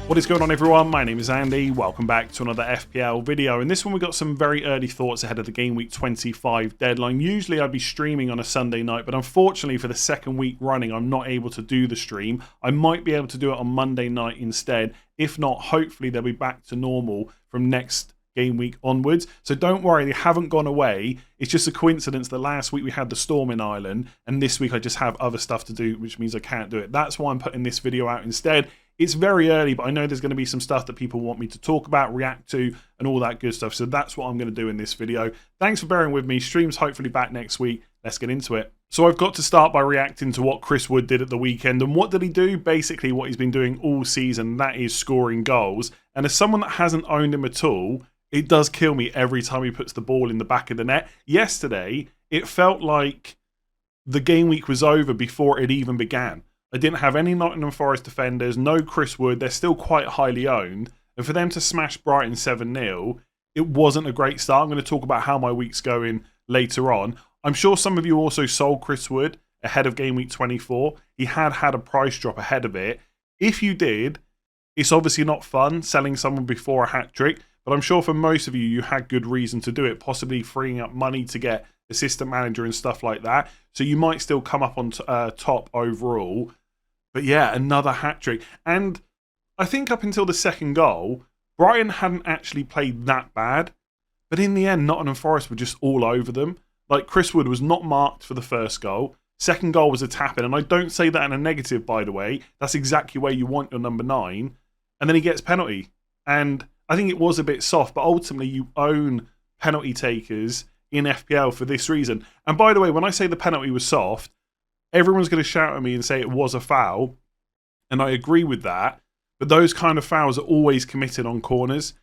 What is going on, everyone? My name is Andy. Welcome back to another FPL video. In this one, we got some very early thoughts ahead of the Game Week 25 deadline. Usually I'd be streaming on a Sunday night, but unfortunately for the second week running, I'm not able to do the stream. I might be able to do it on Monday night instead. If not, hopefully they'll be back to normal from next Game Week onwards. So don't worry, they haven't gone away. It's just a coincidence that last week we had the storm in Ireland, and this week I just have other stuff to do, which means I can't do it. That's why I'm putting this video out instead. It's very early, but I know there's going to be some stuff that people want me to talk about, react to, and all that good stuff. So that's what I'm going to do in this video. Thanks for bearing with me. Stream's hopefully back next week. Let's get into it. So I've got to start by reacting to what Chris Wood did at the weekend. And what did he do? Basically what he's been doing all season, that is scoring goals. And as someone that hasn't owned him at all, it does kill me every time he puts the ball in the back of the net. Yesterday, it felt like the game week was over before it even began. I didn't have any Nottingham Forest defenders, no Chris Wood. They're still quite highly owned. And for them to smash Brighton 7-0, it wasn't a great start. I'm going to talk about how my week's going later on. I'm sure some of you also sold Chris Wood ahead of Game Week 24. He had a price drop ahead of it. If you did, it's obviously not fun selling someone before a hat-trick, but I'm sure for most of you, you had good reason to do it, possibly freeing up money to get assistant manager and stuff like that. So you might still come up on top overall. But yeah, another hat-trick. And I think up until the second goal, Brighton hadn't actually played that bad. But in the end, Nottingham Forest were just all over them. Like, Chris Wood was not marked for the first goal. Second goal was a tap-in. And I don't say that in a negative, by the way. That's exactly where you want your number 9. And then he gets penalty. And I think it was a bit soft. But ultimately, you own penalty takers in FPL for this reason. And by the way, when I say the penalty was soft, everyone's going to shout at me and say it was a foul, and I agree with that, but those kind of fouls are always committed on corners,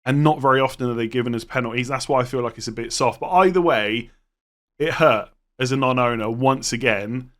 and not very often are they given as penalties. That's why I feel like it's a bit soft. But either way, it hurt as a non-owner once again,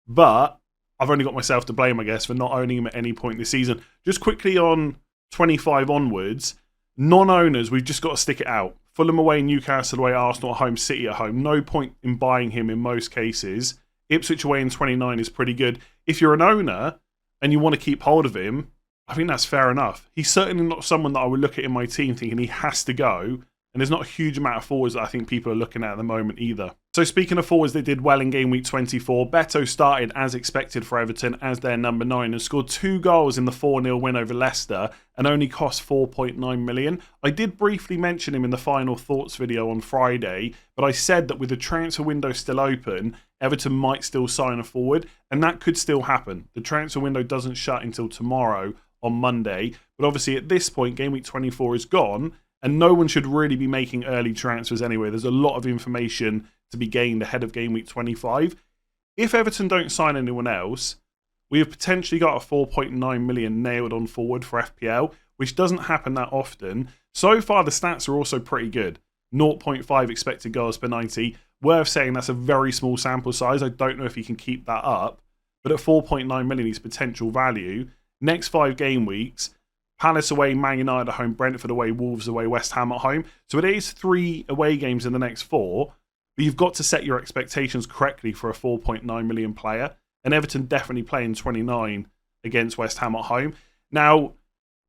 but I've only got myself to blame, I guess, for not owning him at any point this season. Just quickly on 25 onwards, non-owners, we've just got to stick it out. Fulham away, Newcastle away, Arsenal at home, City at home. No point in buying him in most cases. Ipswich away in 29 is pretty good. If you're an owner and you want to keep hold of him, I think that's fair enough. He's certainly not someone that I would look at in my team thinking he has to go. And there's not a huge amount of forwards that I think people are looking at the moment either. So speaking of forwards that did well in Game Week 24, Beto started as expected for Everton as their number 9 and scored 2 goals in the 4-0 win over Leicester and only cost 4.9 million. I did briefly mention him in the final thoughts video on Friday, but I said that with the transfer window still open, Everton might still sign a forward, and that could still happen. The transfer window doesn't shut until tomorrow on Monday, but obviously at this point, Game Week 24 is gone, and no one should really be making early transfers anyway. There's a lot of information to be gained ahead of Game Week 25. If Everton don't sign anyone else, we have potentially got a 4.9 million nailed on forward for FPL, which doesn't happen that often. So far, the stats are also pretty good. 0.5 expected goals per 90. Worth saying that's a very small sample size. I don't know if he can keep that up. But at 4.9 million, he's potential value. Next 5 game weeks, Palace away, Man United at home, Brentford away, Wolves away, West Ham at home. So it is 3 away games in the next 4. But you've got to set your expectations correctly for a 4.9 million player. And Everton definitely playing 29 against West Ham at home. Now,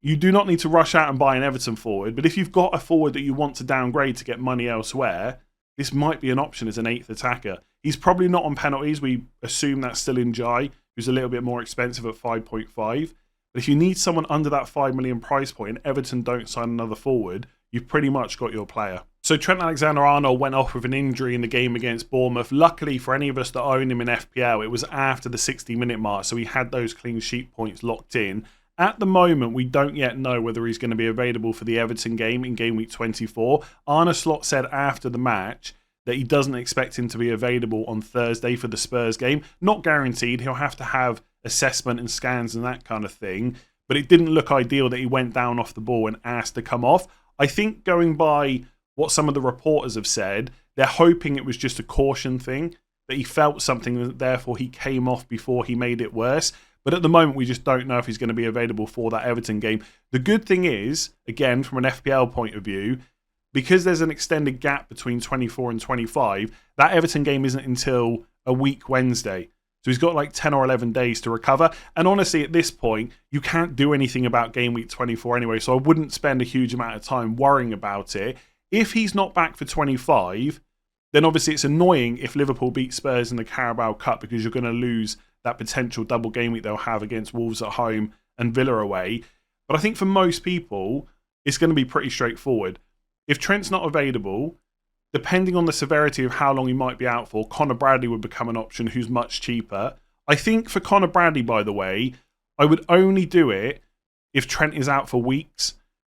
you do not need to rush out and buy an Everton forward. But if you've got a forward that you want to downgrade to get money elsewhere, this might be an option as an 8th attacker. He's probably not on penalties. We assume that's still in Jai, who's a little bit more expensive at 5.5. But if you need someone under that 5 million price point and Everton don't sign another forward, you've pretty much got your player. So Trent Alexander-Arnold went off with an injury in the game against Bournemouth. Luckily for any of us that own him in FPL, it was after the 60-minute mark, so he had those clean sheet points locked in. At the moment, we don't yet know whether he's going to be available for the Everton game in Game Week 24. Arne Slot said after the match that he doesn't expect him to be available on Thursday for the Spurs game. Not guaranteed. He'll have to have assessment and scans and that kind of thing. But it didn't look ideal that he went down off the ball and asked to come off. I think going by what some of the reporters have said, they're hoping it was just a caution thing, that he felt something and therefore he came off before he made it worse. But at the moment, we just don't know if he's going to be available for that Everton game. The good thing is, again, from an FPL point of view, because there's an extended gap between 24 and 25, that Everton game isn't until a week Wednesday. So he's got like 10 or 11 days to recover. And honestly, at this point, you can't do anything about game week 24 anyway. So I wouldn't spend a huge amount of time worrying about it. If he's not back for 25, then obviously it's annoying if Liverpool beat Spurs in the Carabao Cup because you're going to lose that potential double game week they'll have against Wolves at home and Villa away. But I think for most people, it's going to be pretty straightforward. If Trent's not available, depending on the severity of how long he might be out for, Connor Bradley would become an option who's much cheaper. I think for Connor Bradley, by the way, I would only do it if Trent is out for weeks.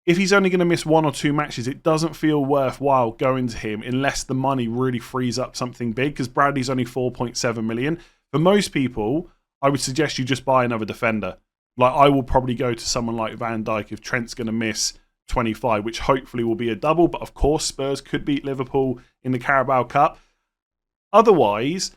If he's only going to miss 1 or 2 matches, it doesn't feel worthwhile going to him unless the money really frees up something big, because Bradley's only 4.7 million. For most people, I would suggest you just buy another defender. Like, I will probably go to someone like Van Dijk if Trent's going to miss 25, which hopefully will be a double, but of course Spurs could beat Liverpool in the Carabao Cup. Otherwise,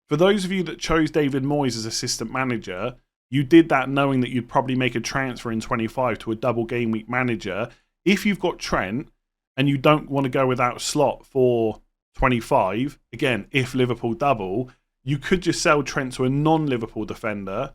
for those of you that chose David Moyes as assistant manager, you did that knowing that you'd probably make a transfer in 25 to a double game week manager. If you've got Trent and you don't want to go without slot for 25, again, if Liverpool double, you could just sell Trent to a non-Liverpool defender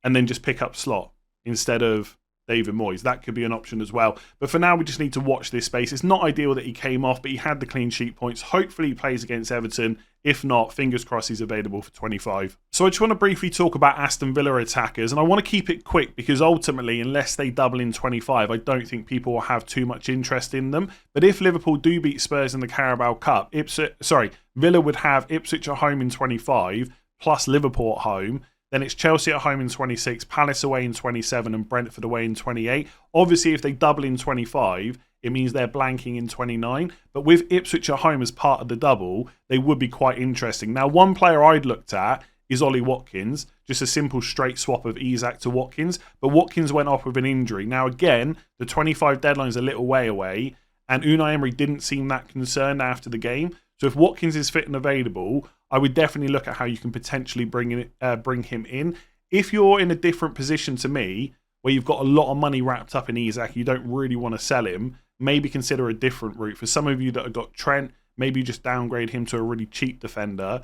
and then just pick up slot instead of David Moyes. That could be an option as well. But for now, we just need to watch this space. It's not ideal that he came off, but he had the clean sheet points. Hopefully he plays against Everton. If not, fingers crossed he's available for 25. So I just want to briefly talk about Aston Villa attackers, and I want to keep it quick because ultimately, unless they double in 25, I don't think people will have too much interest in them. But if Liverpool do beat Spurs in the Carabao Cup, Villa would have Ipswich at home in 25, plus Liverpool at home. Then it's Chelsea at home in 26, Palace away in 27, and Brentford away in 28. Obviously, if they double in 25, it means they're blanking in 29. But with Ipswich at home as part of the double, they would be quite interesting. Now, one player I'd looked at is Ollie Watkins. Just a simple straight swap of Isak to Watkins. But Watkins went off with an injury. Now, again, the 25 deadline is a little way away, and Unai Emery didn't seem that concerned after the game. So if Watkins is fit and available, I would definitely look at how you can potentially bring him in. If you're in a different position to me, where you've got a lot of money wrapped up in Isak, you don't really want to sell him, maybe consider a different route. For some of you that have got Trent, maybe you just downgrade him to a really cheap defender,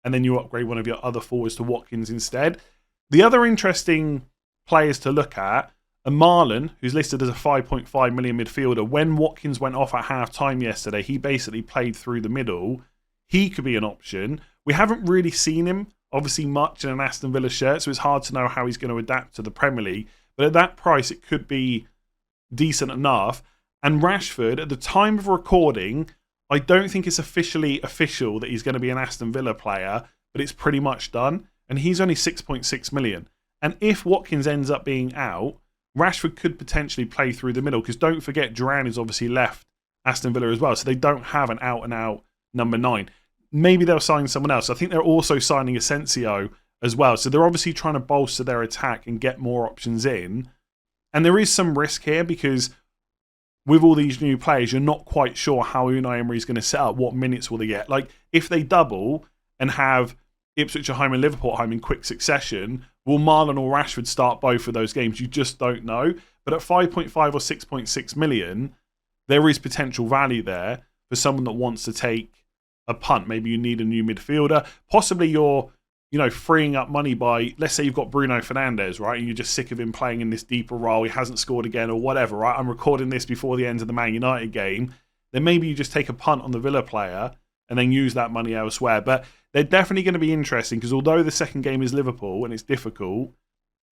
and then you upgrade one of your other forwards to Watkins instead. The other interesting players to look at are Marlon, who's listed as a 5.5 million midfielder. When Watkins went off at half-time yesterday, he basically played through the middle. He could be an option. We haven't really seen him, obviously, much in an Aston Villa shirt, so it's hard to know how he's going to adapt to the Premier League. But at that price, it could be decent enough. And Rashford, at the time of recording, I don't think it's officially official that he's going to be an Aston Villa player, but it's pretty much done. And he's only 6.6 million. And if Watkins ends up being out, Rashford could potentially play through the middle, because don't forget, Duran is obviously left Aston Villa as well, so they don't have an out-and-out number 9. Maybe they'll sign someone else. I think they're also signing Asensio as well, so they're obviously trying to bolster their attack and get more options in. And there is some risk here, because with all these new players, you're not quite sure how Unai Emery is going to set up. What minutes will they get? Like, if they double and have Ipswich at home and Liverpool at home in quick succession, will Marlon or Rashford start both of those games? You just don't know. But at 5.5 or 6.6 million, there is potential value there for someone that wants to take a punt. Maybe you need a new midfielder. Possibly you're, freeing up money by, let's say you've got Bruno Fernandes, right? And you're just sick of him playing in this deeper role. He hasn't scored again or whatever, right? I'm recording this before the end of the Man United game. Then maybe you just take a punt on the Villa player and then use that money elsewhere. But they're definitely going to be interesting, because although the second game is Liverpool and it's difficult,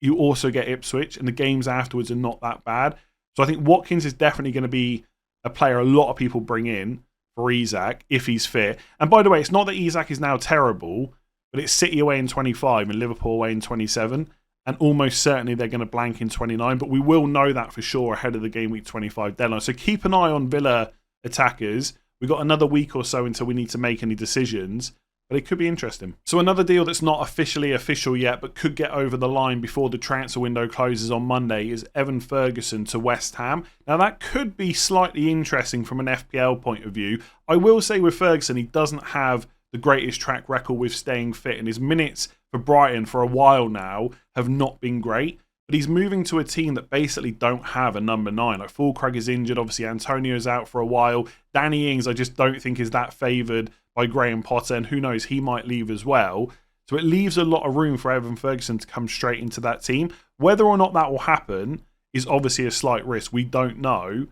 you also get Ipswich, and the games afterwards are not that bad. So I think Watkins is definitely going to be a player a lot of people bring in for Isak if he's fit. And by the way, it's not that Isak is now terrible, but it's City away in 25 and Liverpool away in 27. And almost certainly they're going to blank in 29. But we will know that for sure ahead of the game week 25 deadline. So keep an eye on Villa attackers. We've got another week or so until we need to make any decisions, but it could be interesting. So another deal that's not officially official yet, but could get over the line before the transfer window closes on Monday, is Evan Ferguson to West Ham. Now that could be slightly interesting from an FPL point of view. I will say with Ferguson, he doesn't have the greatest track record with staying fit, and his minutes for Brighton for a while now have not been great. But he's moving to a team that basically don't have a number 9. Like, Fulkrug is injured. Obviously, Antonio's out for a while. Danny Ings, I just don't think is that favoured by Graham Potter. And who knows, he might leave as well. So it leaves a lot of room for Evan Ferguson to come straight into that team. Whether or not that will happen is obviously a slight risk. We don't know.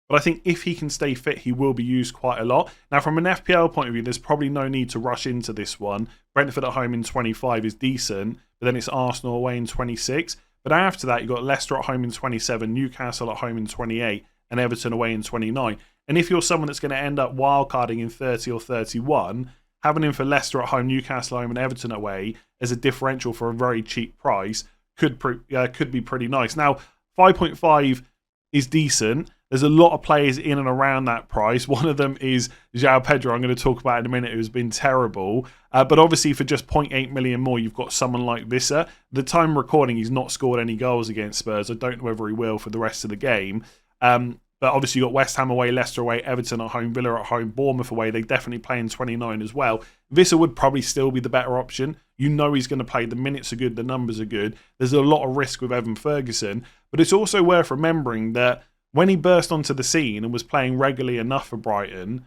But I think if he can stay fit, he will be used quite a lot. Now, from an FPL point of view, there's probably no need to rush into this one. Brentford at home in 25 is decent, but then it's Arsenal away in 26. But after that, you've got Leicester at home in 27, Newcastle at home in 28, and Everton away in 29. And if you're someone that's going to end up wildcarding in 30 or 31, having him for Leicester at home, Newcastle at home, and Everton away as a differential for a very cheap price could be pretty nice. Now, 5.5 is decent. There's a lot of players in and around that price. One of them is João Pedro, I'm going to talk about in a minute, who's been terrible. But obviously for just 0.8 million more, you've got someone like Visser. The time recording, he's not scored any goals against Spurs. I don't know whether he will for the rest of the game. But obviously you've got West Ham away, Leicester away, Everton at home, Villa at home, Bournemouth away. They definitely play in 29 as well. Visser would probably still be the better option. You know he's going to play. The minutes are good. The numbers are good. There's a lot of risk with Evan Ferguson. But it's also worth remembering that when he burst onto the scene and was playing regularly enough for Brighton,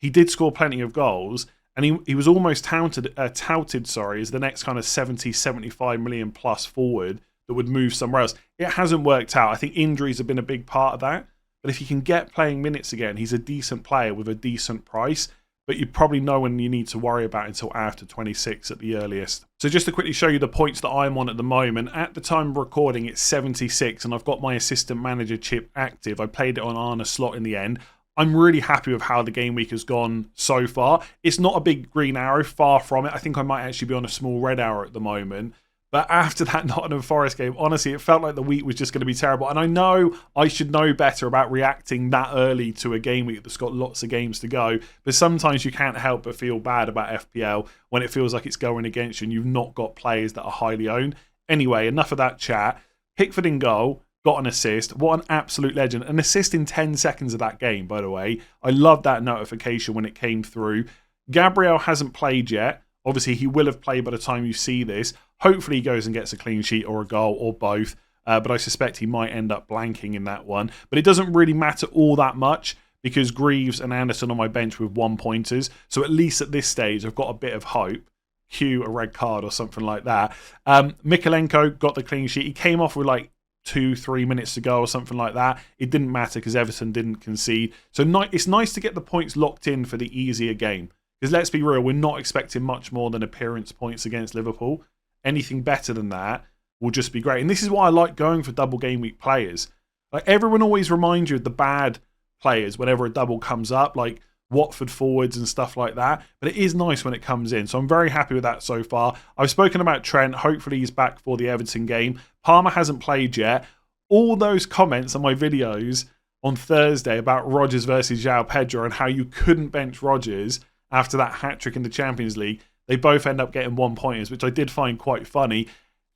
he did score plenty of goals. And he was almost touted as the next kind of 70, 75 million plus forward that would move somewhere else. It hasn't worked out. I think injuries have been a big part of that. But if he can get playing minutes again, he's a decent player with a decent price. But you probably know when you need to worry about until after 26 at the earliest. So just to quickly show you the points that I'm on at the moment. At the time of recording, it's 76, and I've got my assistant manager chip active. I played it on Arna slot in the end. I'm really happy with how the game week has gone so far. It's not a big green arrow, far from it. I think I might actually be on a small red arrow at the moment. But after that Nottingham Forest game, honestly, it felt like the week was just going to be terrible. And I know I should know better about reacting that early to a game week that's got lots of games to go. But sometimes you can't help but feel bad about FPL when it feels like it's going against you and you've not got players that are highly owned. Anyway, enough of that chat. Pickford in goal, got an assist. What an absolute legend. An assist in 10 seconds of that game, by the way. I loved that notification when it came through. Gabriel hasn't played yet. Obviously, he will have played by the time you see this. Hopefully, he goes and gets a clean sheet or a goal or both. But I suspect he might end up blanking in that one. But it doesn't really matter all that much because Greaves and Anderson on my bench with 1-pointers. So at least at this stage, I've got a bit of hope. Cue a red card or something like that. Mykolenko got the clean sheet. He came off with like 2-3 minutes to go or something like that. It didn't matter because Everton didn't concede. So it's nice to get the points locked in for the easier game. Because let's be real, we're not expecting much more than appearance points against Liverpool. Anything better than that will just be great. And this is why I like going for double game week players. Like everyone always reminds you of the bad players whenever a double comes up, like Watford forwards and stuff like that. But it is nice when it comes in. So I'm very happy with that so far. I've spoken about Trent. Hopefully he's back for the Everton game. Palmer hasn't played yet. All those comments on my videos on Thursday about Rodgers versus João Pedro and how you couldn't bench Rodgers after that hat-trick in the Champions League, they both end up getting 1-pointers, which I did find quite funny.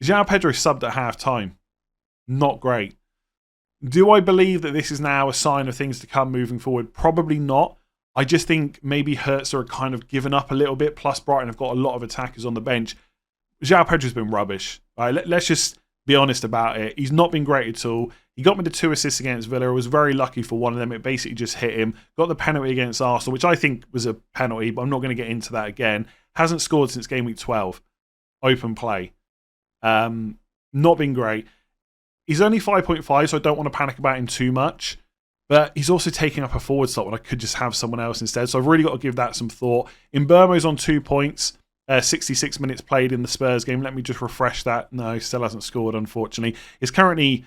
João Pedro subbed at half-time. Not great. Do I believe that this is now a sign of things to come moving forward? Probably not. I just think maybe Hertz are kind of given up a little bit, plus Brighton have got a lot of attackers on the bench. João Pedro's been rubbish. All right, let's just be honest about it. He's not been great at all. He got me the 2 assists against Villa. I was very lucky for one of them. It basically just hit him. Got the penalty against Arsenal, which I think was a penalty, but I'm not going to get into that again. Hasn't scored since game week 12. Open play. Not been great. He's only 5.5, so I don't want to panic about him too much. But he's also taking up a forward slot when I could just have someone else instead. So I've really got to give that some thought. Mbeumo's on 2 points. 66 minutes played in the Spurs game. Let me just refresh that. No, he still hasn't scored, unfortunately. It's currently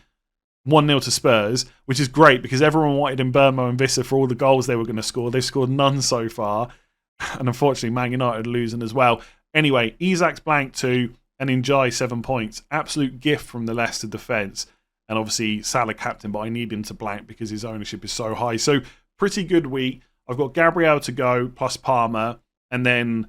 1-0 to Spurs, which is great because everyone wanted Mbeumo and Visser for all the goals they were going to score. They've scored none so far. And unfortunately, Man United are losing as well. Anyway, Isak's blank 2 and Njai 7 points. Absolute gift from the Leicester defence. And obviously, Salah captain, but I need him to blank because his ownership is so high. So, pretty good week. I've got Gabriel to go, plus Palmer, and then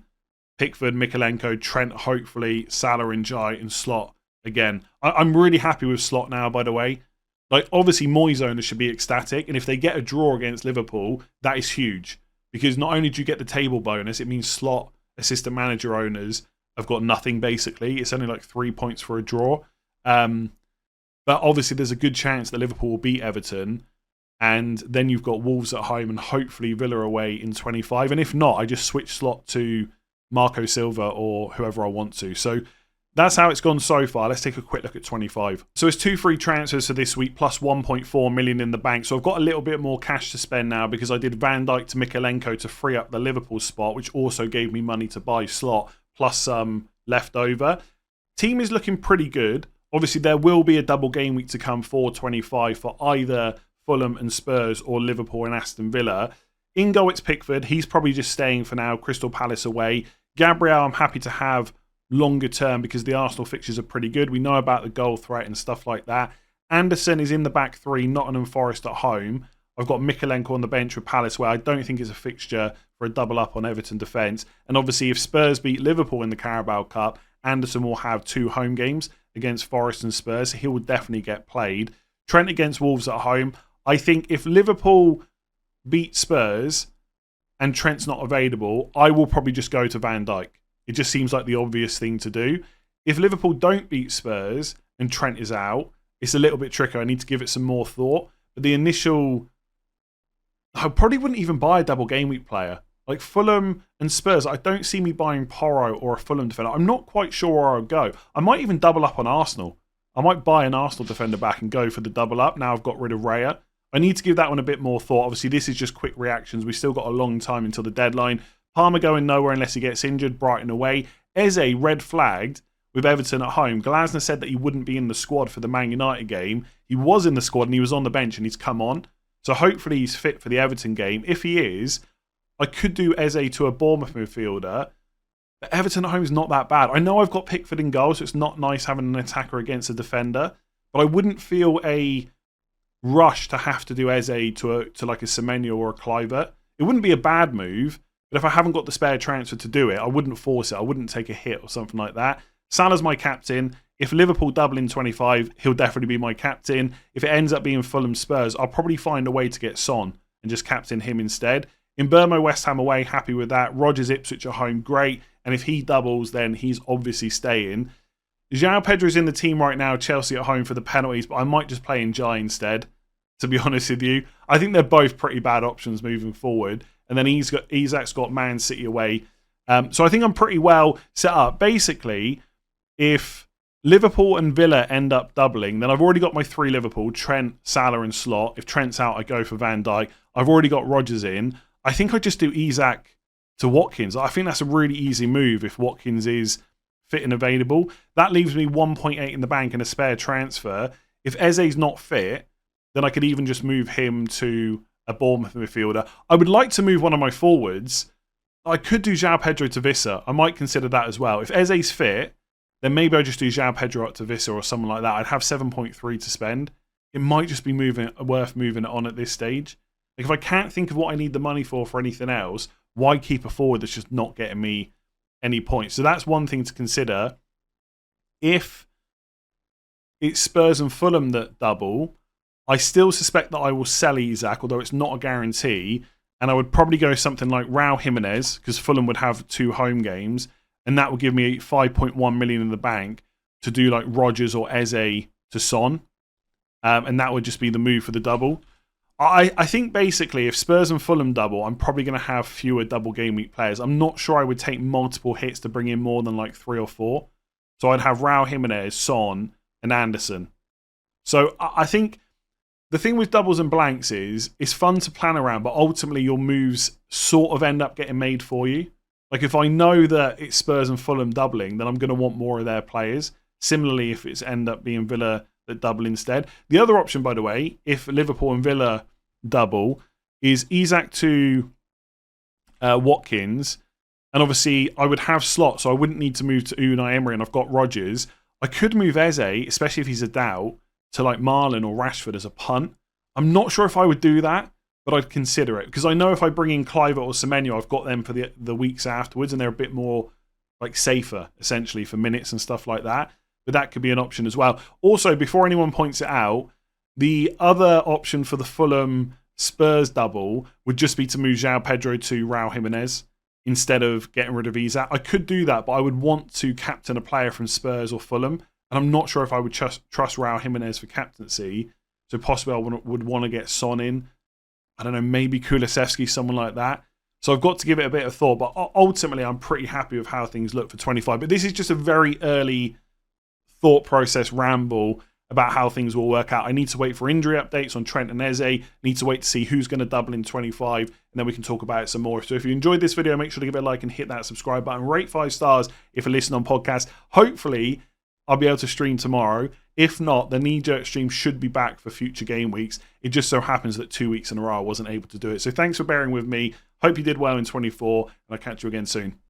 Pickford, Mykolenko, Trent, hopefully, Salah, Njai, and Slot again. I'm really happy with Slot now, by the way. Like, obviously, Moyes owners should be ecstatic. And if they get a draw against Liverpool, that is huge. Because not only do you get the table bonus, it means Slot assistant manager owners have got nothing, basically. It's only like 3 points for a draw. But obviously, there's a good chance that Liverpool will beat Everton. And then you've got Wolves at home and hopefully Villa away in 25. And if not, I just switch Slot to Marco Silva or whoever I want to. So that's how it's gone so far. Let's take a quick look at 25. So it's 2 free transfers for this week plus 1.4 million in the bank. So I've got a little bit more cash to spend now because I did Van Dijk to Mykolenko to free up the Liverpool spot, which also gave me money to buy slot plus some left over. Team is looking pretty good. Obviously, there will be a double game week to come for 25 for either Fulham and Spurs or Liverpool and Aston Villa. In goal, it's Pickford. He's probably just staying for now. Crystal Palace away. Gabriel, I'm happy to have longer term because the Arsenal fixtures are pretty good. We know about the goal threat and stuff like that. Anderson is in the back three, Nottingham Forest at home. I've got Mykolenko on the bench with Palace, where I don't think is a fixture for a double up on Everton defence. And obviously, if Spurs beat Liverpool in the Carabao Cup, Anderson will have 2 home games against Forest and Spurs. He will definitely get played. Trent against Wolves at home. I think if Liverpool beat Spurs and Trent's not available, I will probably just go to Van Dijk. It just seems like the obvious thing to do. If Liverpool don't beat Spurs and Trent is out, it's a little bit tricky. I need to give it some more thought. But the initial... I probably wouldn't even buy a double game week player. Like Fulham and Spurs, I don't see me buying Porro or a Fulham defender. I'm not quite sure where I'll go. I might even double up on Arsenal. I might buy an Arsenal defender back and go for the double up. Now I've got rid of Raya. I need to give that one a bit more thought. Obviously, this is just quick reactions. We've still got a long time until the deadline. Palmer going nowhere unless he gets injured. Brighton away. Eze red flagged with Everton at home. Glasner said that he wouldn't be in the squad for the Man United game. He was in the squad and he was on the bench and he's come on. So hopefully he's fit for the Everton game. If he is, I could do Eze to a Bournemouth midfielder. But Everton at home is not that bad. I know I've got Pickford in goal, so it's not nice having an attacker against a defender. But I wouldn't feel a rush to have to do Eze to like a Semenyo or a Kluivert. It wouldn't be a bad move, but if I haven't got the spare transfer to do it, I wouldn't force it. I wouldn't take a hit or something like that. Salah's my captain. If Liverpool double in 25, he'll definitely be my captain. If it ends up being Fulham Spurs, I'll probably find a way to get Son and just captain him instead. In Burmo, West Ham away, happy with that. Rodgers, Ipswich at home, great. And if he doubles, then he's obviously staying. João Pedro's in the team right now, Chelsea at home for the penalties, but I might just play Njai instead, to be honest with you. I think they're both pretty bad options moving forward. And then Isak's got Man City away. So I think I'm pretty well set up. Basically, if Liverpool and Villa end up doubling, then I've already got my 3 Liverpool, Trent, Salah and Slot. If Trent's out, I go for Van Dijk. I've already got Rodgers in. I think I just do Isak to Watkins. I think that's a really easy move if Watkins is fit and available. That leaves me 1.8 in the bank and a spare transfer. If Eze's not fit, then I could even just move him to a Bournemouth midfielder. I would like to move one of my forwards. I could do João Pedro to Vissa. I might consider that as well. If Eze's fit, then maybe I just do João Pedro up to Vissa or someone like that. I'd have 7.3 to spend. It might just be worth moving it on at this stage. Like if I can't think of what I need the money for anything else, why keep a forward that's just not getting me any points? So that's one thing to consider. If it's Spurs and Fulham that double, I still suspect that I will sell Isak, although it's not a guarantee. And I would probably go something like Raul Jimenez, because Fulham would have 2 home games. And that would give me 5.1 million in the bank to do like Rodgers or Eze to Son. And that would just be the move for the double. I think basically if Spurs and Fulham double, I'm probably going to have fewer double game week players. I'm not sure I would take multiple hits to bring in more than like 3 or 4. So I'd have Raul Jimenez, Son, and Anderson. So I think the thing with doubles and blanks is it's fun to plan around, but ultimately your moves sort of end up getting made for you. Like if I know that it's Spurs and Fulham doubling, then I'm going to want more of their players. Similarly, if it's end up being Villa that double instead. The other option, by the way, if Liverpool and Villa double, is Isak to Watkins. And obviously, I would have slots, so I wouldn't need to move to Unai Emery, and I've got Rodgers. I could move Eze, especially if he's a doubt, to like Marlon or Rashford as a punt. I'm not sure if I would do that, but I'd consider it. Because I know if I bring in Kluivert or Semenyo, I've got them for the weeks afterwards, and they're a bit more like safer, essentially, for minutes and stuff like that. But that could be an option as well. Also, before anyone points it out, the other option for the Fulham Spurs double would just be to move João Pedro to Raul Jimenez instead of getting rid of Isak. I could do that, but I would want to captain a player from Spurs or Fulham. And I'm not sure if I would trust Raul Jimenez for captaincy. So possibly I would want to get Son in. I don't know, maybe Kulusevski, someone like that. So I've got to give it a bit of thought, but ultimately I'm pretty happy with how things look for 25. But this is just a very early thought process ramble about how things will work out. I need to wait for injury updates on Trent and Eze. Need to wait to see who's going to double in 25, and then we can talk about it some more. So if you enjoyed this video, make sure to give it a like and hit that subscribe button. Rate 5 stars if you listen on podcast. Hopefully, I'll be able to stream tomorrow. If not, the knee-jerk stream should be back for future game weeks. It just so happens that 2 weeks in a row I wasn't able to do it. So thanks for bearing with me. Hope you did well in 24, and I'll catch you again soon.